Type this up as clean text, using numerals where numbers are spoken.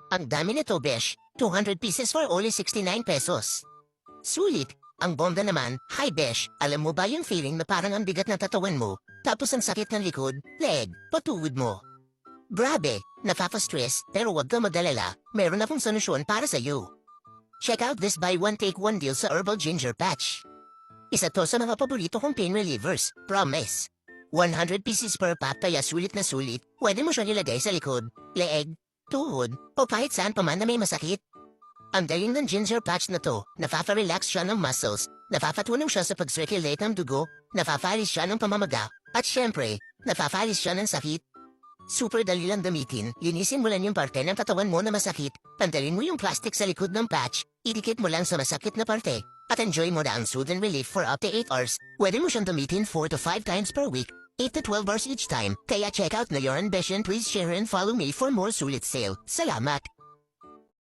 Ang dami nito, besh. 200 pieces for only 69 pesos. Sulit. Ang bomba naman, hi besh, alam mo ba yung feeling na parang ang bigat ng tatawan mo, tapos ang sakit ng likod, leg, patuwid mo? Grabe, napapa-stress, pero wag ka mag-alala, meron akong solusyon para sa iyo. Check out this buy one take one deal sa Herbal Ginger Patch. Isa to sa mga paborito kong pain relievers, promise. 100 pieces per pack kaya sulit na sulit, pwede mo siyang ilagay sa likod, leeg, tuhod, o kahit saan pa man na may masakit. Ang daling ng ginger patch na to, nafafa-relax siya ng muscles, napapatulong siya sa pag-circulate ng dugo, nafafalis siya ng pamamaga, at syempre, nafafalis siya ng sakit. Super dali lang gamitin, linisin mo lang yung parte ng katawan mo na masakit, tanggalin mo yung plastic sa likod ng patch, idikit mo lang sa masakit na parte, at enjoy mo na ang soothing relief for up to 8 hours. Pwede mo siyang gamitin 4 to 5 times per week, 8 to 12 hours each time. Kaya check out na your ambition, please share and follow me for more sulit sale. Salamat!